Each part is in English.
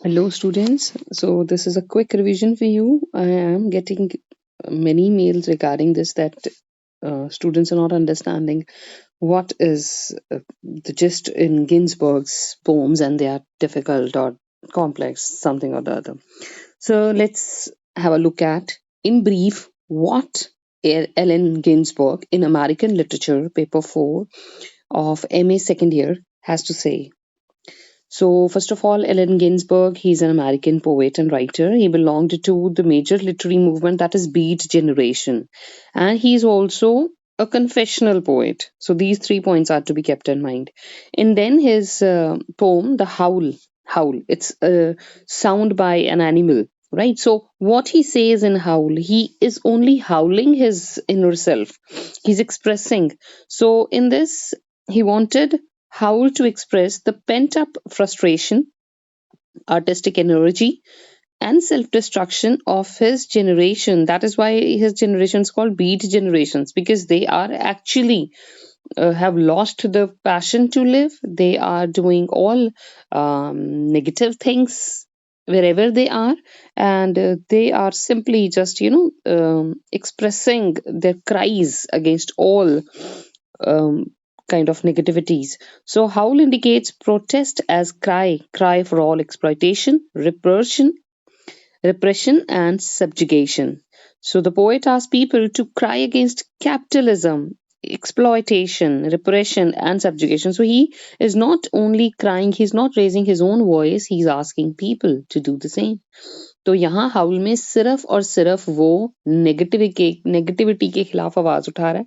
Hello, students. So, this is a quick revision for you. I am getting many mails regarding this that students are not understanding what is the gist in Ginsberg's poems and they are difficult or complex, something or the other. So, let's have a look at, in brief, what Allen Ginsberg in American Literature, paper 4 of MA second year, has to say. So, first of all, Allen Ginsberg, he's an American poet and writer. He belonged to the major literary movement that is Beat Generation. And he's also a confessional poet. So, these 3 points are to be kept in mind. And then his poem, The Howl, it's a sound by an animal, right? So, what he says in Howl, he is only howling his inner self. He's expressing. So, in this, he wanted Howl to express the pent up frustration, artistic energy, and self destruction of his generation. That is why his generation is called beat generations, because they are actually have lost the passion to live. They are doing all negative things wherever they are, and they are simply just, expressing their cries against all um, kind of negativities. So, Howl indicates protest as cry for all exploitation, repression, and subjugation. So, the poet asks people to cry against capitalism, exploitation, repression, and subjugation. So, he is not only crying, he's not raising his own voice, he's asking people to do the same. तो यहाँ हाउल में सिर्फ और सिर्फ वो negativity के खिलाफ आवाज उठा रहा है.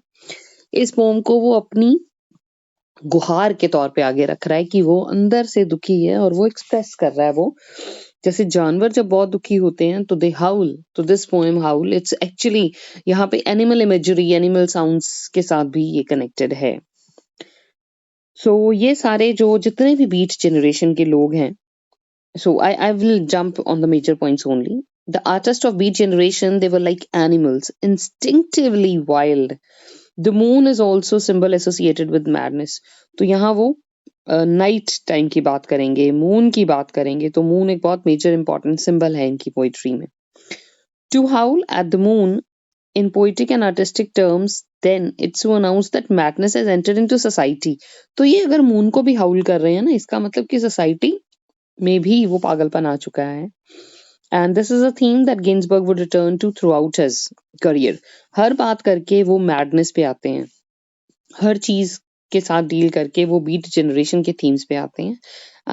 इस पोम को वो अपनी गुहार के तौर पे आगे रख रहा है कि वो अंदर से दुखी है और वो एक्सप्रेस कर रहा है वो. जैसे जानवर जब बहुत दुखी होते हैं तो दे हाउल. तो this poem howl, it's actually यहाँ पे एनिमल इमेजरी, एनिमल साउंड्स के साथ भी ये कनेक्टेड है. सो ये सारे जो जितने भी बीट जनरेशन के लोग हैं, so I will jump on the major points only. The artists of beat generation, they were like animals, instinctively wild. The moon is also symbol associated with madness. तो यहाँ वो नाइट टाइम की बात करेंगे, moon की बात करेंगे. तो मून एक बहुत मेजर इंपॉर्टेंट सिंबल है इनकी पोइट्री में. To howl at the moon in poetic and artistic terms, then it's to announce that madness has entered into society. तो ये अगर मून को भी हाउल कर रहे हैं ना, इसका मतलब कि सोसाइटी में भी वो पागलपन आ चुका है. And this is a theme that Ginsberg would return to throughout his career. हर बात करके वो madness पे आते हैं. हर चीज के साथ डील करके वो बीट जनरेशन के थीम्स पे आते हैं.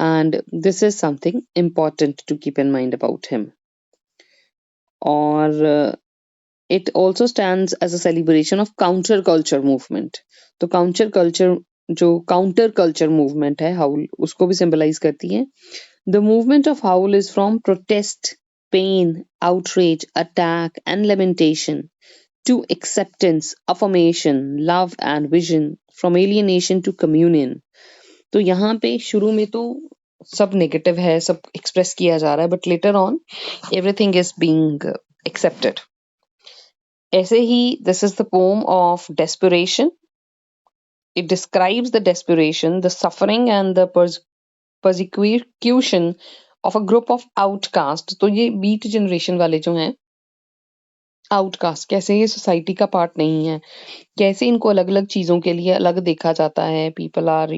And this is something important to keep in mind about him. और it also stands as a celebration of counterculture movement. तो counterculture movement है हाउल, उसको भी symbolize करती है. The movement of Howl is from protest, pain, outrage, attack, and lamentation to acceptance, affirmation, love, and vision, from alienation to communion. तो यहाँ पे शुरू में तो सब नेगेटिव है, सब एक्सप्रेस किया जा रहा है, but later on everything is being accepted. ऐसे ही this is the poem of desperation. It describes the desperation, the suffering, and the persecution of a group of outcasts. तो ये बीट जनरेशन वाले जो हैं आउटकास्ट, कैसे ये सोसाइटी का पार्ट नहीं है, कैसे इनको अलग अलग चीजों के लिए अलग देखा जाता है. People are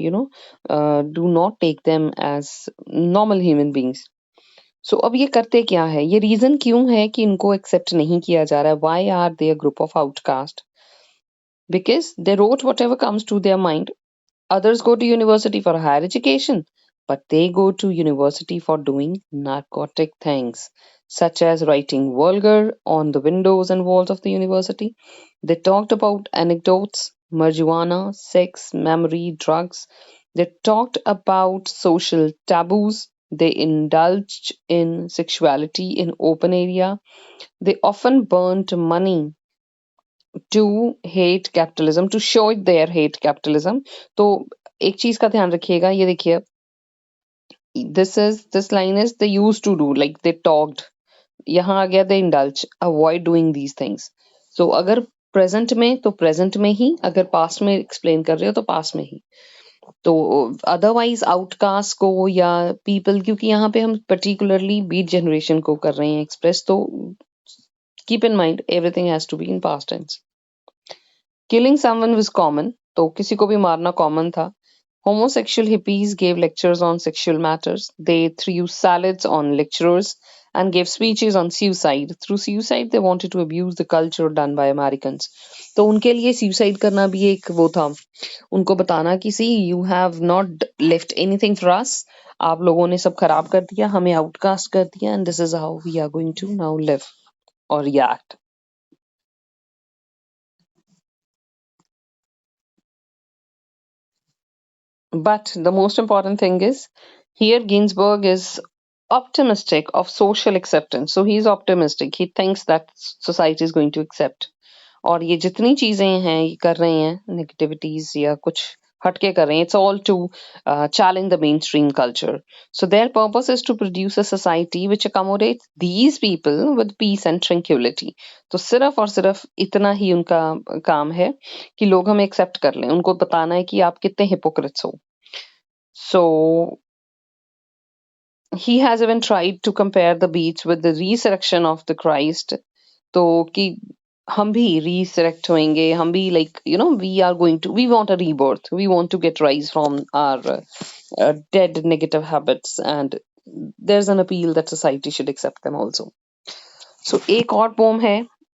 do not take them as normal human beings. So अब ये करते क्या है, ये रीजन क्यों है कि इनको एक्सेप्ट नहीं किया जा रहा है. Why are they a group of outcast? Because they wrote whatever comes to their mind. Others go to university for higher education, but they go to university for doing narcotic things, such as writing vulgar on the windows and walls of the university. They talked about anecdotes, marijuana, sex, memory, drugs. They talked about social taboos. They indulged in sexuality in open area. They often burnt money to hate capitalism, to show it their hate capitalism. तो एक चीज का ध्यान रखिएगा, ये देखिए, this line is they used to do, like they talked. यहाँ आ गया they indulge, avoid doing these things. So अगर present में तो present में ही, अगर past में explain कर रहे हो तो past में ही. तो अदरवाइज आउटकास्ट को या पीपल, क्योंकि यहाँ पे हम पर्टिकुलरली बीट जनरेशन को कर रहे हैं एक्सप्रेस, तो keep in mind everything has to be in past tense. Killing someone was common, तो किसी को भी मारना कॉमन था. Homosexual hippies gave lectures on sexual matters. They threw salads on lecturers and gave speeches on suicide. Through suicide, they wanted to abuse the culture done by Americans. तो उनके लिए suicide करना भी एक वो था, उनको बताना कि see, you have not left anything for us. आप लोगों ने सब खराब कर दिया, हमें outcast कर दिया, and this is how we are going to now live or react. But the most important thing is, here Ginsberg is optimistic of social acceptance. So he's optimistic. He thinks that society is going to accept. और ये जितनी चीजें हैं ये कर रहे हैं negativities या कुछ हटके कर रहे हैं, it's all to challenge the mainstream culture. So their purpose is to produce a society which accommodates these people with peace and tranquility. तो सिर्फ और सिर्फ इतना ही उनका काम है कि लोग हमें एक्सेप्ट कर लें. उनको बताना है कि आप कितने हिपोक्रेट्स हो. So he has even tried to compare the beats with the resurrection of the Christ. तो कि हम भी resurrect होंगे, हम भी like we want a rebirth, we want to get rise from our dead negative habits, and there's an appeal that society should accept them also. So एक और poem है,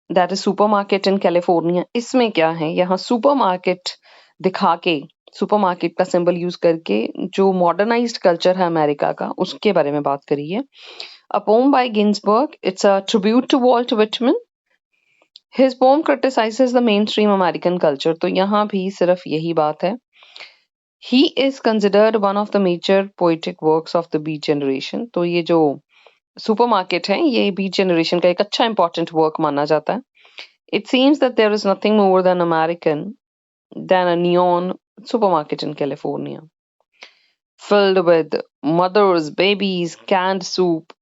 that is Supermarket in California. इसमें क्या है, यहाँ supermarket दिखा के, supermarket का सिंबल यूज करके जो मॉडर्नाइज्ड कल्चर है अमेरिका का, उसके बारे में बात करी है. A poem by Ginsberg. It's a tribute to Walt Whitman. His poem criticizes the mainstream American culture. तो यहाँ भी सिर्फ यही बात है. He is considered one of the major poetic works of the Beat Generation. तो ये जो सुपरमार्केट है, ये बीट जनरेशन का एक अच्छा इंपॉर्टेंट वर्क माना जाता है. It seems that there is nothing more than American than a neon supermarket in California, filled with mothers, babies, canned soup.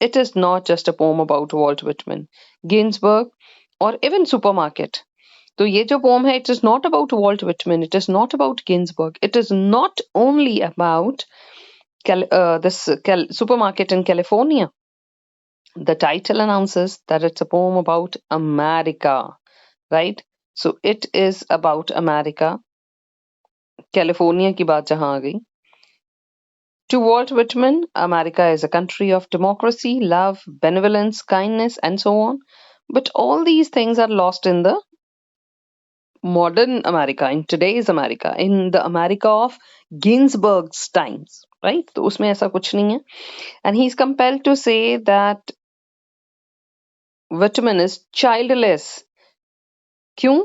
It is not just a poem about Walt Whitman, Ginsberg, or even supermarket. तो ये जो poem है, it is not about Walt Whitman, it is not about Ginsberg, it is not only about this supermarket in California. The title announces that it's a poem about America, right? So it is about America. California की बात जहाँ आ गई. To Walt Whitman, America is a country of democracy, love, benevolence, kindness, and so on. But all these things are lost in the modern America, in today's America, in the America of Ginsberg's times, right? तो उसमें ऐसा कुछ नहीं है. And he's compelled to say that Whitman is childless. क्यों?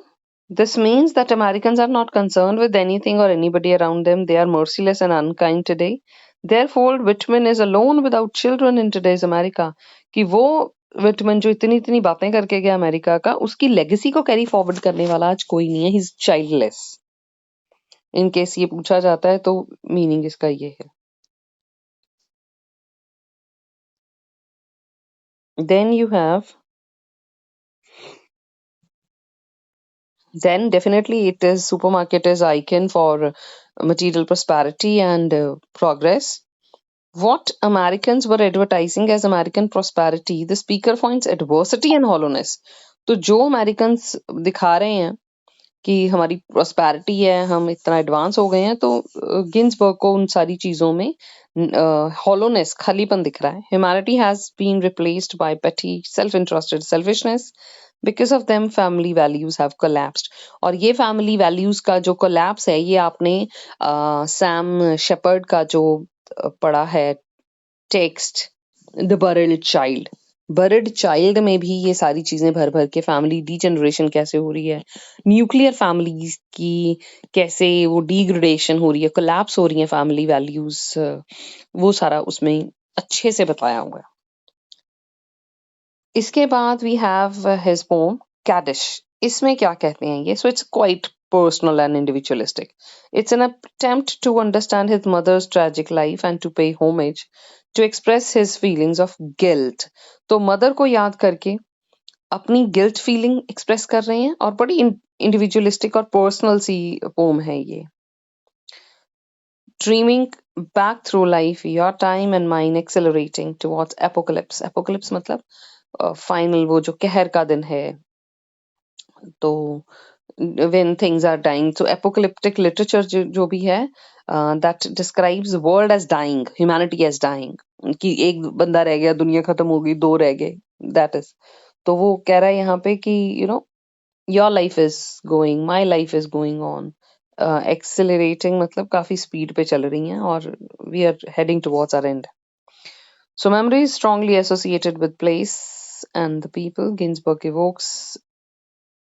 This means that Americans are not concerned with anything or anybody around them. They are merciless and unkind today. Therefore, Whitman is alone without children in today's America. कि वो Whitman जो इतनी इतनी बातें करके गया America का, उसकी लेगेसी को कैरी फॉरवर्ड करने वाला आज कोई नहीं है. He's childless. इन केस ये पूछा जाता है तो मीनिंग इसका ये है. Then you have, then definitely it is supermarket is icon for material prosperity and progress. What Americans were advertising as American prosperity, the speaker finds adversity and hollowness. तो जो Americans दिखा रहे हैं कि हमारी prosperity है, हम इतना एडवांस हो गए हैं, तो गिन्सबर्ग को उन सारी चीजों में hollowness, खालीपन दिख रहा है. Humanity has been replaced by petty, self-interested selfishness. Because of them, family values have collapsed. और ये family values का जो collapse है, ये आपने सैम शेपर्ड का जो पढ़ा है टेक्स्ट, द बर्ड चाइल्ड में भी ये सारी चीजें भर भर के फैमिली डीजनरेशन कैसे हो रही है, न्यूक्लियर फैमिलीज की कैसे वो डिग्रेडेशन हो रही है, कोलैप्स हो रही है फैमिली वैल्यूज, वो सारा उसमें अच्छे से बताया हुआ है. इसके बाद वी हैव हिज पोम कैडिश. इसमें क्या कहते हैं ये? So it's quite personal and individualistic. It's an attempt to understand his mother's tragic life and to pay homage, to express his feelings of guilt. तो मदर को याद करके अपनी गिल्ट फीलिंग एक्सप्रेस कर रहे हैं और बड़ी इंडिविजुअलिस्टिक और पर्सनल सी पोम है ये. dreaming back through life, your time and mine accelerating towards apocalypse. Apocalypse मतलब final वो जो कहर का दिन है, तो when things are dying. So apocalyptic literature जो भी है, that describes the world as dying, humanity as dying. कि एक बंदा रह गया, दुनिया खत्म हो गई, दो रह गए, that is. तो वो कह रहा है यहाँ पे कि your life is going, my life is going on. Accelerating मतलब काफी speed पे चल रही हैं और we are heading towards our end. So memory is strongly associated with place and the people. Ginsberg evokes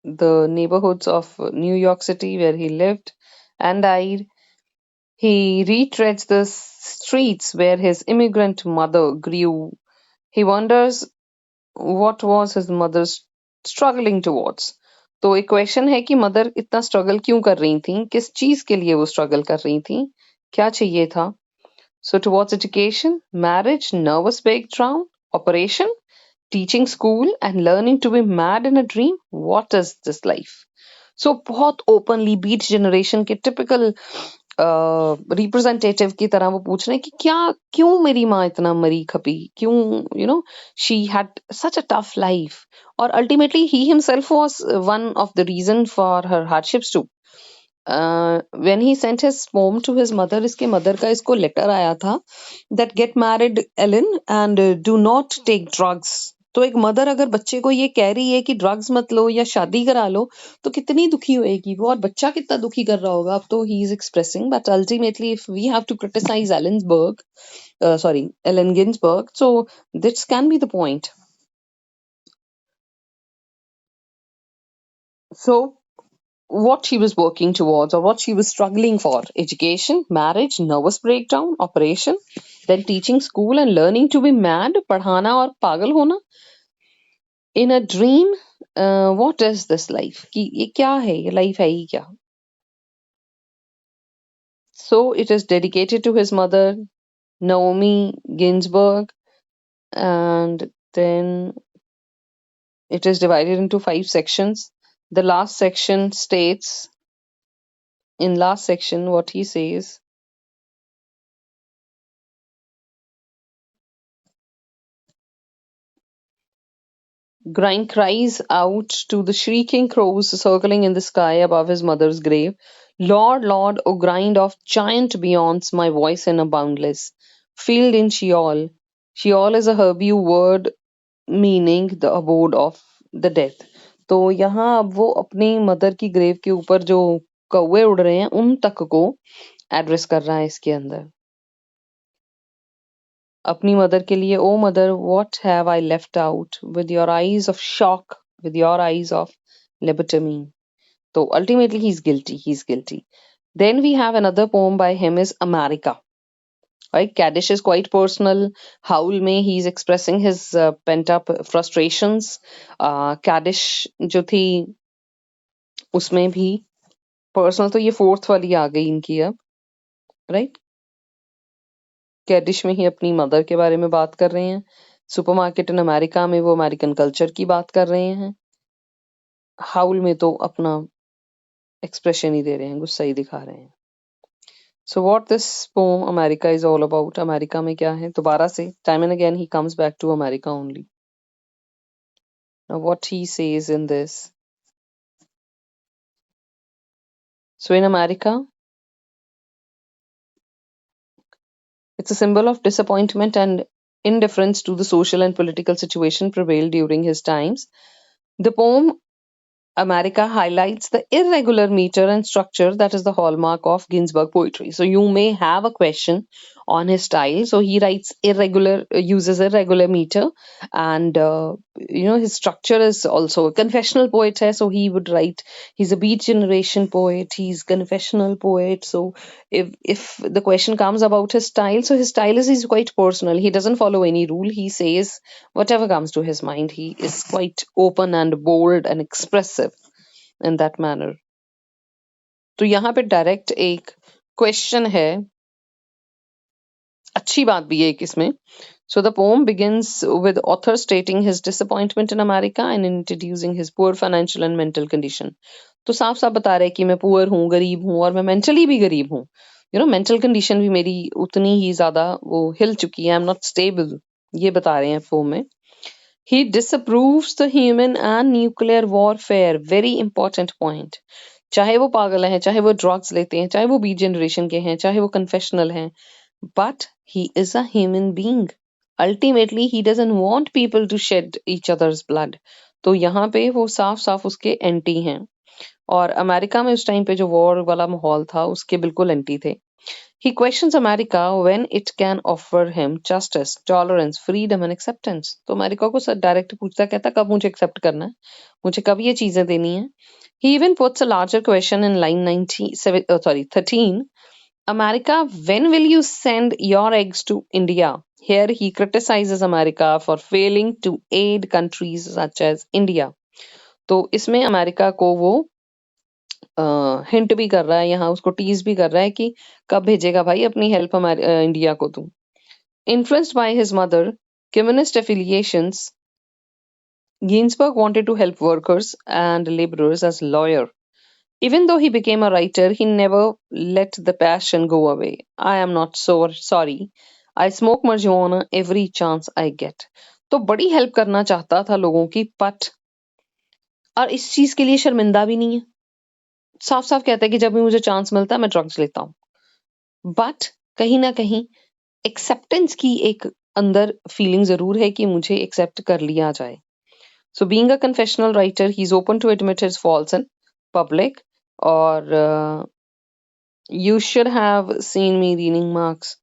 the neighborhoods of New York City where he lived and died. He retreads the streets where his immigrant mother grew. He wonders what was his mother struggling towards. तो एक question है कि mother इतना struggle क्यों कर रही थी, किस चीज के लिए वो स्ट्रगल कर रही थी, क्या चाहिए था. So towards education, marriage, nervous breakdown, operation, teaching school and learning to be mad in a dream. What is this life? So बहुत openly beat generation के typical रिप्रेजेंटेटिव की तरह वो पूछ रहे हैं कि क्यों मेरी माँ इतना मरी खपी, क्यों she had such a tough life. और ultimately he himself was one of the reason for her hardships too. When he sent his poem to his mother, इसके मदर का इसको लेटर आया था that get married Ellen and do not take drugs. तो एक mother अगर बच्चे को ये कह रही है कि ड्रग्स मत लो या शादी करा लो, तो कितनी दुखी होएगी वो, और बच्चा कितना दुखी कर रहा होगा. अब तो he is expressing, but ultimately if we have to criticize Allen Ginsberg, so this can be the point. So what she was working towards or what she was struggling for: education, marriage, nervous breakdown, operation, then teaching school and learning to be mad, पढ़ाना और पागल होना. In a dream, what is this life? कि ये क्या है, ये life है ही क्या? So it is dedicated to his mother, Naomi Ginsberg, and then it is divided into 5 sections. The last section states, in last section, what he says: Grind cries out to the shrieking crows circling in the sky above his mother's grave, Lord, Lord, O grind of giant beyonds, my voice in a boundless field in Sheol. Sheol is a Hebrew word meaning the abode of the dead. तो यहाँ अब वो अपनी mother की grave के ऊपर जो कौवे उड़ रहे हैं उन तक को एड्रेस कर रहा है इसके अंदर. अपनी मदर के लिए, ओ mother, what have I left out? With your eyes of shock, with your eyes of lobotomy. So ultimately he's guilty. Then we have another poem by him is America. Right? Kaddish is quite personal. Howl में he's expressing his pent up frustrations. Kaddish जो थी उसमें भी personal, तो ये 4th वाली आ गई इनकी अब, right? कैडिश में ही अपनी मदर के बारे में बात कर रहे हैं. सुपरमार्केट इन अमेरिका में वो अमेरिकन कल्चर की बात कर रहे हैं. हाउल में तो अपना एक्सप्रेशन ही दे रहे हैं, गुस्सा ही दिखा रहे हैं. So what this poem America is all about. America में क्या है, दोबारा से time and again he comes back to America only. Now what he says in this. So in America, it's a symbol of disappointment and indifference to the social and political situation prevailed during his times. The poem America highlights the irregular meter and structure that is the hallmark of Ginsberg poetry. So you may have a question on his style. So he writes uses irregular meter, and his structure is also a confessional poet. So he would write. He's a beat generation poet. He's confessional poet. So if the question comes about his style, so his style is quite personal. He doesn't follow any rule. He says whatever comes to his mind. He is quite open and bold and expressive in that manner. तो यहाँ पे direct एक question है, अच्छी बात भी है इसमें. So the poem begins with author stating his disappointment in America and introducing his poor financial and mental condition. तो साफ साफ बता रहे हैं कि मैं पुअर हूँ, गरीब हूँ और मैं मेंटली भी गरीब हूँ. मेंटल कंडीशन भी मेरी उतनी ही ज्यादा वो हिल चुकी है, आई एम नॉट स्टेबल, ये बता रहे हैं पोम में. He disapproves the human and nuclear warfare. Very important point. चाहे वो पागल हैं, चाहे वो ड्रग्स लेते हैं, चाहे वो बीट जनरेशन के हैं, चाहे वो कन्फेशनल हैं, but he is a human being. Ultimately, he doesn't want people to shed each other's blood. तो यहाँ पे वो साफ साफ उसके एंटी हैं. और अमेरिका में उस टाइम पे जो वॉर वाला माहौल था उसके बिल्कुल एंटी थे. He questions America when it can offer him justice, tolerance, freedom and acceptance. तो अमेरिका को सर डायरेक्ट पूछता है, कहता कब मुझे एक्सेप्ट करना है, मुझे कब ये चीजें देनी है. He even puts a larger question in line 13. America, when will you send your eggs to India? Here he criticizes America for failing to aid countries such as India. तो इसमें अमेरिका को वो हिंट भी कर रहा है, यहाँ उसको टीज भी कर रहा है कि कब भेजेगा भाई अपनी हेल्प हमारे इंडिया को तू. Influenced by his mother, communist affiliations, Ginsberg wanted to help workers and laborers as lawyer. Even though he became a writer, he never let the passion go away. I am not so sorry. I smoke marijuana every chance I get. तो बड़ी help करना चाहता था लोगों की, but और इस चीज के लिए शर्मिंदा भी नहीं है. साफ साफ कहता है कि जब भी मुझे चांस मिलता है मैं ड्रग्स लेता हूँ. बट कहीं ना कहीं एक्सेप्टेंस की एक अंदर फीलिंग जरूर है कि मुझे एक्सेप्ट कर लिया जाए. So being a confessional writer, he is open to admit his faults in public. और you should have seen me reading Marx.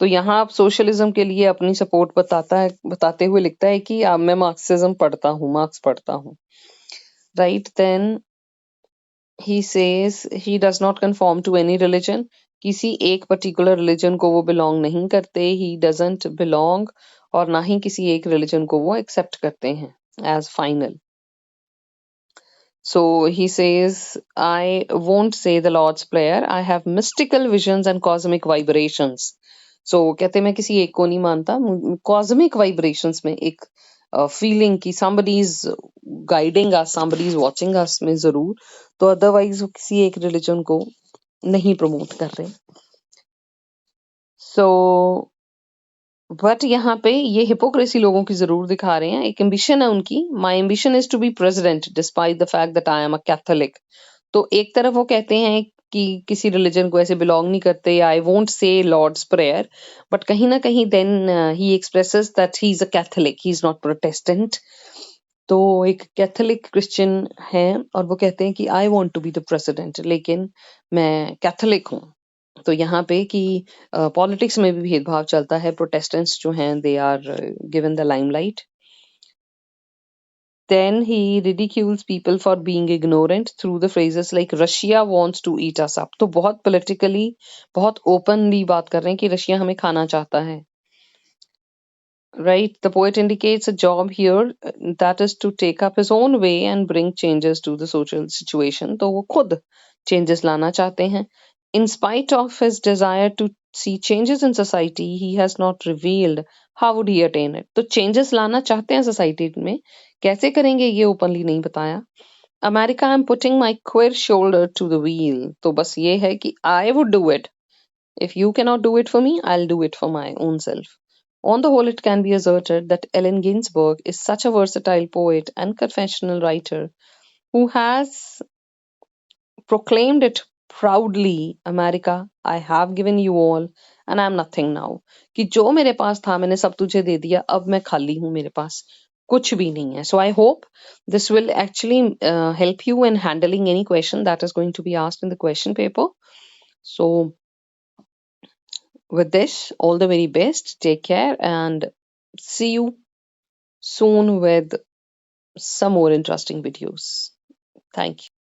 तो यहाँ आप सोशलिज्म के लिए अपनी सपोर्ट बताते हुए लिखता है कि मैं मार्क्सिज्म पढ़ता हूँ, मार्क्स पढ़ता हूँ. Right. Then he says he does not conform to any religion. किसी एक पर्टिकुलर रिलीजन को वो बिलोंग नहीं करते. he doesn't belong. और ना ही किसी एक रिलीजन को वो एक्सेप्ट करते हैं as final. So he says, I won't say the Lord's Prayer. I have mystical visions and cosmic vibrations. So कहते मैं किसी एक को नहीं मानता. cosmic vibrations में एक फीलिंग कि somebody is guiding us, somebody is watching us में जरूर. तो अदरवाइज वो किसी एक रिलीजन को नहीं प्रमोट कर रहे. सो बट यहाँ पे ये हिपोक्रेसी लोगों की जरूर दिखा रहे हैं. एक एम्बिशन है उनकी, my ambition is to be president despite the fact that I am a Catholic. तो एक तरफ वो कहते हैं कि किसी रिलीजन को ऐसे बिलोंग नहीं करते, I won't say Lord's prayer, but कहीं ना कहीं then he expresses that he is a Catholic, he is not Protestant. तो एक कैथोलिक क्रिश्चियन है और वो कहते हैं कि I want to be the president, लेकिन मैं कैथोलिक हूँ. तो यहाँ पे कि पॉलिटिक्स में भी भेदभाव चलता है. प्रोटेस्टेंट्स जो हैं they are given the limelight. Then he ridicules people for being ignorant through the phrases like Russia wants to eat us up. तो बहुत politically, बहुत openly बात कर रहे हैं कि रशिया हमें खाना चाहता है. Right, the poet indicates a job here, that is to take up his own way and bring changes to the social situation. तो वो खुद changes लाना चाहते हैं. In spite of his desire to see changes in society, he has not revealed how would he attain it. तो changes लाना चाहते हैं society में, कैसे करेंगे ये openly नहीं बताया. America, I'm putting my queer shoulder to the wheel. तो बस ये है कि I would do it. If you cannot do it for me, I'll do it for my own self. On the whole, it can be asserted that Allen Ginsberg is such a versatile poet and confessional writer who has proclaimed it proudly, America, I have given you all and I'm nothing now. कि जो मेरे पास था मैंने सब तुझे दे दिया, अब मैं खाली हूँ, मेरे पास कुछ भी नहीं है. So I hope this will actually help you in handling any question that is going to be asked in the question paper. So with this, all the very best. Take care and see you soon with some more interesting videos. Thank you.